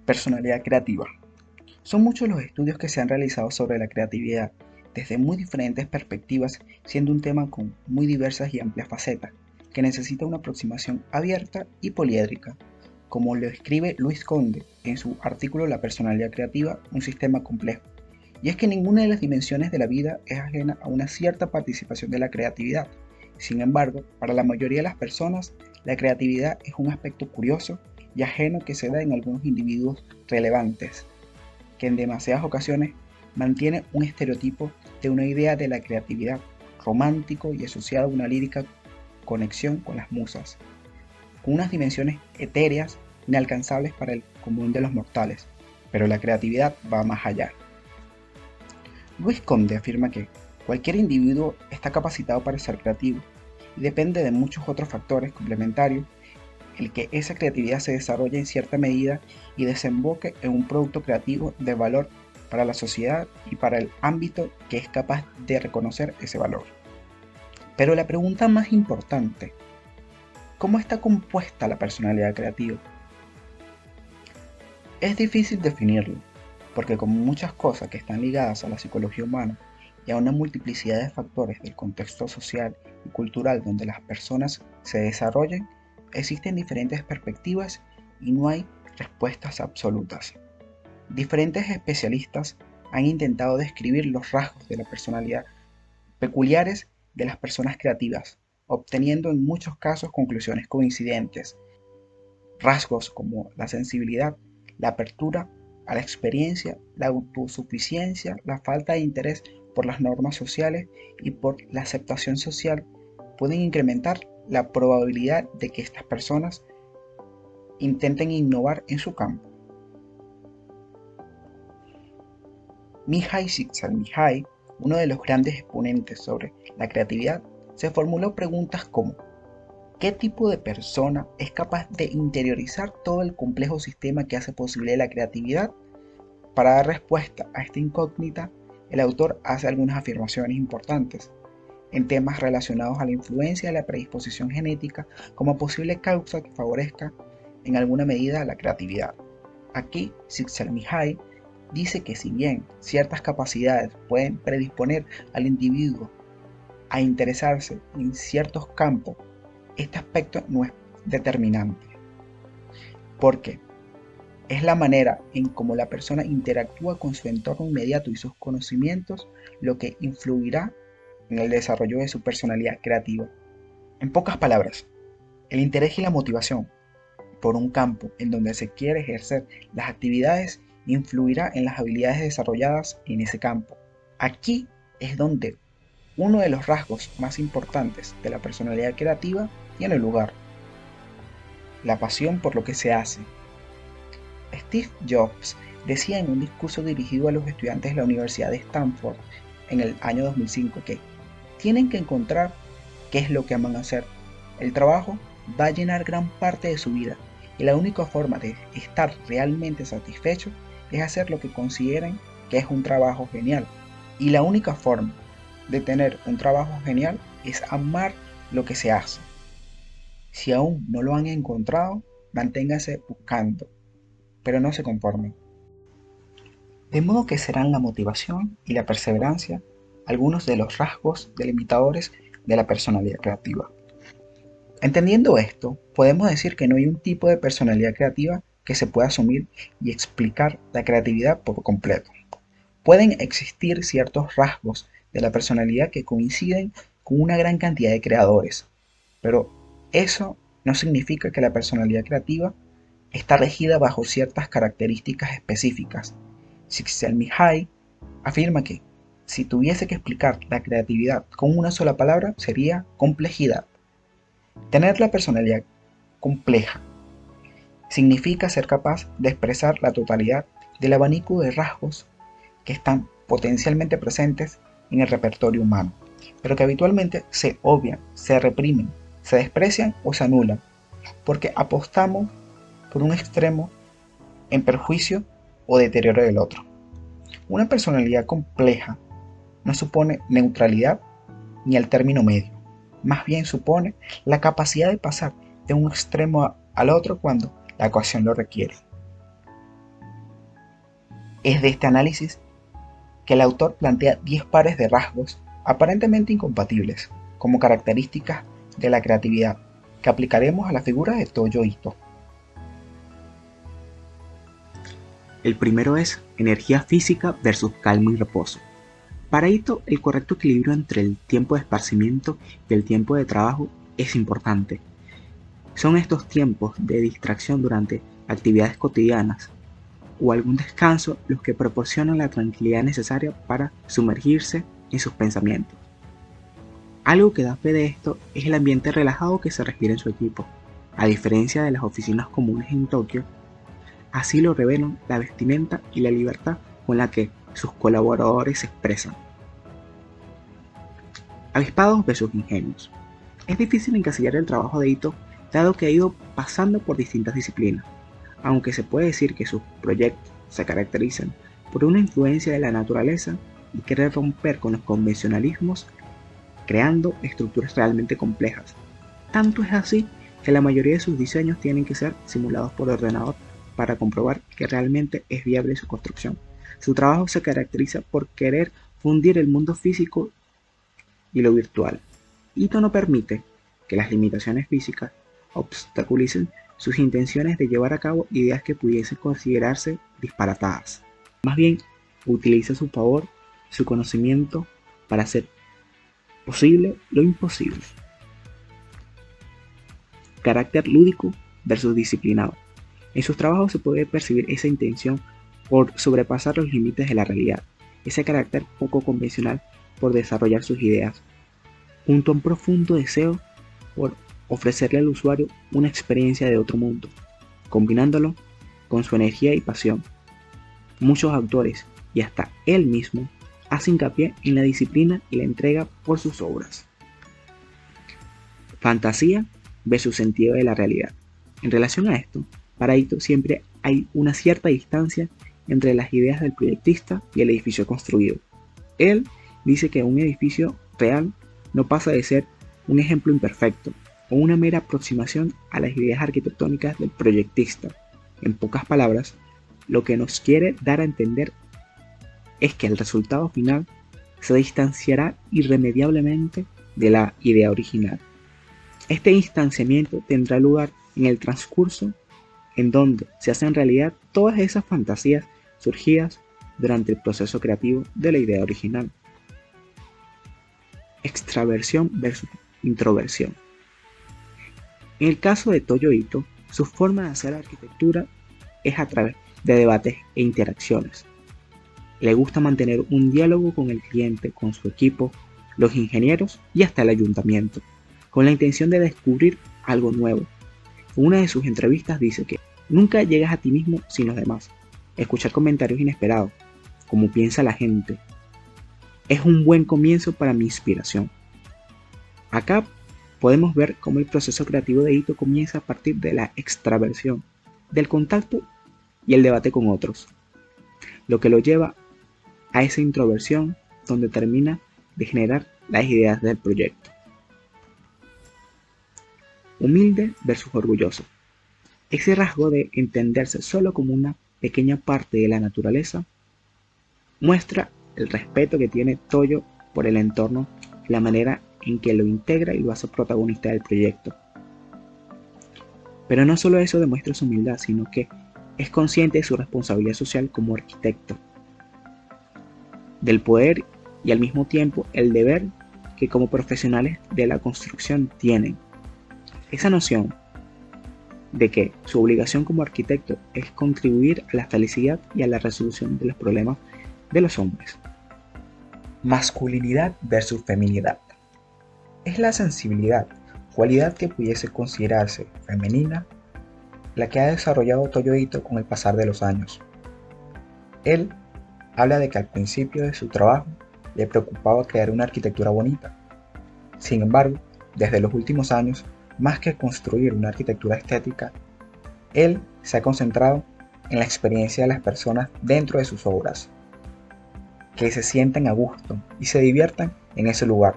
Personalidad creativa. Son muchos los estudios que se han realizado sobre la creatividad, desde muy diferentes perspectivas, siendo un tema con muy diversas y amplias facetas, que necesita una aproximación abierta y poliédrica, como lo escribe Luis Conde en su artículo La personalidad creativa, un sistema complejo. Y es que ninguna de las dimensiones de la vida es ajena a una cierta participación de la creatividad. Sin embargo, para la mayoría de las personas, la creatividad es un aspecto curioso y ajeno que se da en algunos individuos relevantes, que en demasiadas ocasiones mantiene un estereotipo de una idea de la creatividad romántico y asociado a una lírica conexión con las musas, con unas dimensiones etéreas inalcanzables para el común de los mortales. Pero la creatividad va más allá. Luis Conde afirma que cualquier individuo está capacitado para ser creativo y depende de muchos otros factores complementarios el que esa creatividad se desarrolle en cierta medida y desemboque en un producto creativo de valor para la sociedad y para el ámbito que es capaz de reconocer ese valor. Pero la pregunta más importante, ¿cómo está compuesta la personalidad creativa? Es difícil definirlo, porque como muchas cosas que están ligadas a la psicología humana y a una multiplicidad de factores del contexto social y cultural donde las personas se desarrollen, existen diferentes perspectivas y no hay respuestas absolutas. Diferentes especialistas han intentado describir los rasgos de la personalidad peculiares de las personas creativas, obteniendo en muchos casos conclusiones coincidentes. Rasgos como la sensibilidad, la apertura a la experiencia, la autosuficiencia, la falta de interés por las normas sociales y por la aceptación social pueden incrementar la probabilidad de que estas personas intenten innovar en su campo. Mihai Csikszentmihalyi, uno de los grandes exponentes sobre la creatividad, se formuló preguntas como ¿qué tipo de persona es capaz de interiorizar todo el complejo sistema que hace posible la creatividad? Para dar respuesta a esta incógnita, el autor hace algunas afirmaciones importantes en temas relacionados a la influencia de la predisposición genética como posible causa que favorezca en alguna medida la creatividad. Aquí, Csikszentmihalyi dice que si bien ciertas capacidades pueden predisponer al individuo a interesarse en ciertos campos, este aspecto no es determinante, porque es la manera en cómo la persona interactúa con su entorno inmediato y sus conocimientos lo que influirá en el desarrollo de su personalidad creativa. En pocas palabras, el interés y la motivación por un campo en donde se quiere ejercer las actividades influirá en las habilidades desarrolladas en ese campo. Aquí es donde uno de los rasgos más importantes de la personalidad creativa tiene lugar: la pasión por lo que se hace. Steve Jobs decía en un discurso dirigido a los estudiantes de la Universidad de Stanford en el año 2005 que tienen que encontrar qué es lo que aman hacer. El trabajo va a llenar gran parte de su vida y la única forma de estar realmente satisfecho es hacer lo que consideren que es un trabajo genial. Y la única forma de tener un trabajo genial es amar lo que se hace. Si aún no lo han encontrado, manténganse buscando, pero no se conformen. De modo que serán la motivación y la perseverancia algunos de los rasgos delimitadores de la personalidad creativa. Entendiendo esto, podemos decir que no hay un tipo de personalidad creativa que se pueda asumir y explicar la creatividad por completo. Pueden existir ciertos rasgos de la personalidad que coinciden con una gran cantidad de creadores, pero eso no significa que la personalidad creativa está regida bajo ciertas características específicas. Csikszentmihalyi afirma que si tuviese que explicar la creatividad con una sola palabra sería complejidad. Tener la personalidad compleja significa ser capaz de expresar la totalidad del abanico de rasgos que están potencialmente presentes en el repertorio humano, pero que habitualmente se obvian, se reprimen, se desprecian o se anulan, porque apostamos por un extremo en perjuicio o deterioro del otro. Una personalidad compleja no supone neutralidad ni el término medio, más bien supone la capacidad de pasar de un extremo al otro cuando la ocasión lo requiere. Es de este análisis que el autor plantea 10 pares de rasgos aparentemente incompatibles como características de la creatividad que aplicaremos a la figura de Toyo Ito. El primero es energía física versus calma y reposo. Para Ito, el correcto equilibrio entre el tiempo de esparcimiento y el tiempo de trabajo es importante. Son estos tiempos de distracción durante actividades cotidianas o algún descanso los que proporcionan la tranquilidad necesaria para sumergirse en sus pensamientos. Algo que da fe de esto es el ambiente relajado que se respira en su equipo. A diferencia de las oficinas comunes en Tokio, así lo revelan la vestimenta y la libertad con la que sus colaboradores se expresan. Avispados versus ingenios. Es difícil encasillar el trabajo de Ito dado que ha ido pasando por distintas disciplinas, aunque se puede decir que sus proyectos se caracterizan por una influencia de la naturaleza y querer romper con los convencionalismos creando estructuras realmente complejas. Tanto es así que la mayoría de sus diseños tienen que ser simulados por ordenador para comprobar que realmente es viable su construcción. Su trabajo se caracteriza por querer fundir el mundo físico y lo virtual. Ito no permite que las limitaciones físicas obstaculicen sus intenciones de llevar a cabo ideas que pudiesen considerarse disparatadas. Más bien, utiliza a su favor su conocimiento para hacer posible lo imposible. Carácter lúdico versus disciplinado. En sus trabajos se puede percibir esa intención por sobrepasar los límites de la realidad, ese carácter poco convencional por desarrollar sus ideas, junto a un profundo deseo por ofrecerle al usuario una experiencia de otro mundo, combinándolo con su energía y pasión. Muchos autores, y hasta él mismo, hace hincapié en la disciplina y la entrega por sus obras. Fantasía versus sentido de la realidad. En relación a esto, para Ito siempre hay una cierta distancia entre las ideas del proyectista y el edificio construido. Él dice que un edificio real no pasa de ser un ejemplo imperfecto o una mera aproximación a las ideas arquitectónicas del proyectista. En pocas palabras, lo que nos quiere dar a entender es que el resultado final se distanciará irremediablemente de la idea original. Este distanciamiento tendrá lugar en el transcurso en donde se hacen realidad todas esas fantasías surgidas durante el proceso creativo de la idea original. Extraversión versus introversión. En el caso de Toyo Ito, su forma de hacer arquitectura es a través de debates e interacciones. Le gusta mantener un diálogo con el cliente, con su equipo, los ingenieros y hasta el ayuntamiento, con la intención de descubrir algo nuevo. En una de sus entrevistas dice que nunca llegas a ti mismo sin los demás. Escuchar comentarios inesperados, como piensa la gente, es un buen comienzo para mi inspiración. Acá podemos ver cómo el proceso creativo de Ito comienza a partir de la extraversión, del contacto y el debate con otros, lo que lo lleva a esa introversión donde termina de generar las ideas del proyecto. Humilde versus orgulloso. Ese rasgo de entenderse solo como una pequeña parte de la naturaleza muestra el respeto que tiene Toyo por el entorno y la manera en que lo integra y lo hace protagonista del proyecto. Pero no solo eso demuestra su humildad, sino que es consciente de su responsabilidad social como arquitecto, del poder y al mismo tiempo el deber que como profesionales de la construcción tienen. Esa noción de que su obligación como arquitecto es contribuir a la felicidad y a la resolución de los problemas de los hombres. Masculinidad versus feminidad. Es la sensibilidad, cualidad que pudiese considerarse femenina, la que ha desarrollado Toyo Ito con el pasar de los años. Él habla de que al principio de su trabajo le preocupaba crear una arquitectura bonita. Sin embargo, desde los últimos años, más que construir una arquitectura estética, él se ha concentrado en la experiencia de las personas dentro de sus obras, que se sientan a gusto y se diviertan en ese lugar.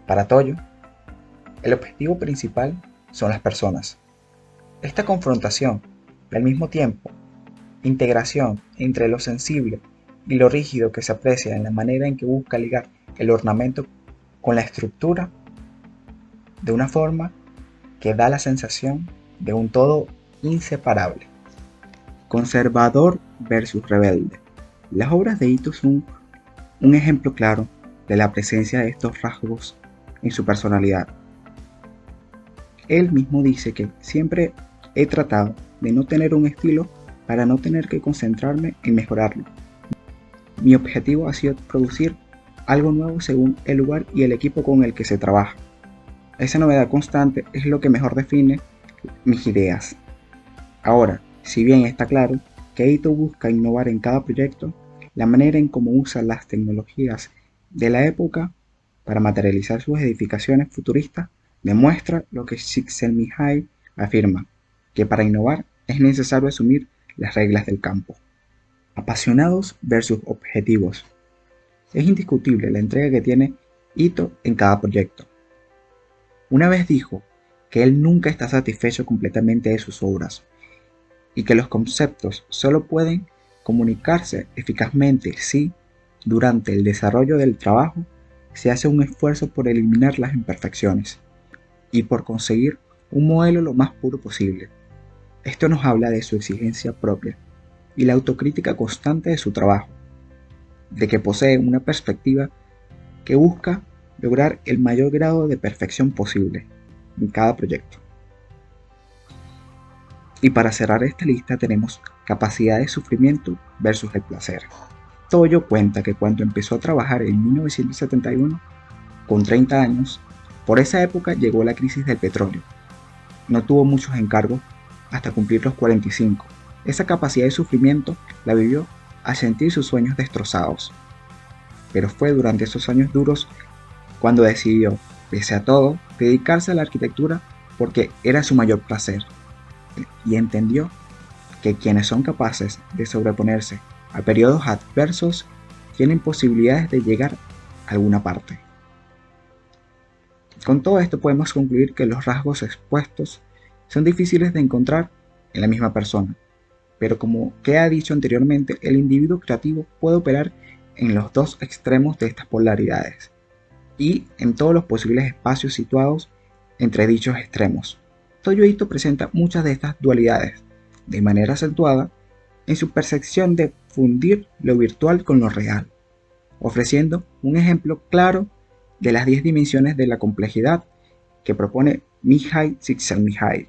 Para Toyo, el objetivo principal son las personas. Esta confrontación y al mismo tiempo integración entre lo sensible y lo rígido que se aprecia en la manera en que busca ligar el ornamento con la estructura de una forma que da la sensación de un todo inseparable. Conservador versus rebelde. Las obras de Ito son un ejemplo claro de la presencia de estos rasgos en su personalidad. Él mismo dice que siempre he tratado de no tener un estilo para no tener que concentrarme en mejorarlo. Mi objetivo ha sido producir algo nuevo según el lugar y el equipo con el que se trabaja. Esa novedad constante es lo que mejor define mis ideas. Ahora, si bien está claro que Ito busca innovar en cada proyecto, la manera en cómo usa las tecnologías de la época para materializar sus edificaciones futuristas demuestra lo que Csikszentmihalyi afirma, que para innovar es necesario asumir las reglas del campo. Apasionados versus objetivos. Es indiscutible la entrega que tiene Ito en cada proyecto. Una vez dijo que él nunca está satisfecho completamente de sus obras y que los conceptos solo pueden comunicarse eficazmente si, durante el desarrollo del trabajo, se hace un esfuerzo por eliminar las imperfecciones y por conseguir un modelo lo más puro posible. Esto nos habla de su exigencia propia y la autocrítica constante de su trabajo, de que posee una perspectiva que busca lograr el mayor grado de perfección posible en cada proyecto. Y para cerrar esta lista tenemos capacidad de sufrimiento versus el placer. Toyo cuenta que cuando empezó a trabajar en 1971, con 30 años, por esa época llegó la crisis del petróleo. No tuvo muchos encargos hasta cumplir los 45. Esa capacidad de sufrimiento la vivió al sentir sus sueños destrozados. Pero fue durante esos años duros cuando decidió, pese a todo, dedicarse a la arquitectura porque era su mayor placer. Y entendió que quienes son capaces de sobreponerse a periodos adversos tienen posibilidades de llegar a alguna parte. Con todo esto podemos concluir que los rasgos expuestos son difíciles de encontrar en la misma persona, pero como queda dicho anteriormente, el individuo creativo puede operar en los dos extremos de estas polaridades y en todos los posibles espacios situados entre dichos extremos. Toyo Ito presenta muchas de estas dualidades de manera acentuada en su percepción de fundir lo virtual con lo real, ofreciendo un ejemplo claro de las 10 dimensiones de la complejidad que propone Mihaly Csikszentmihalyi.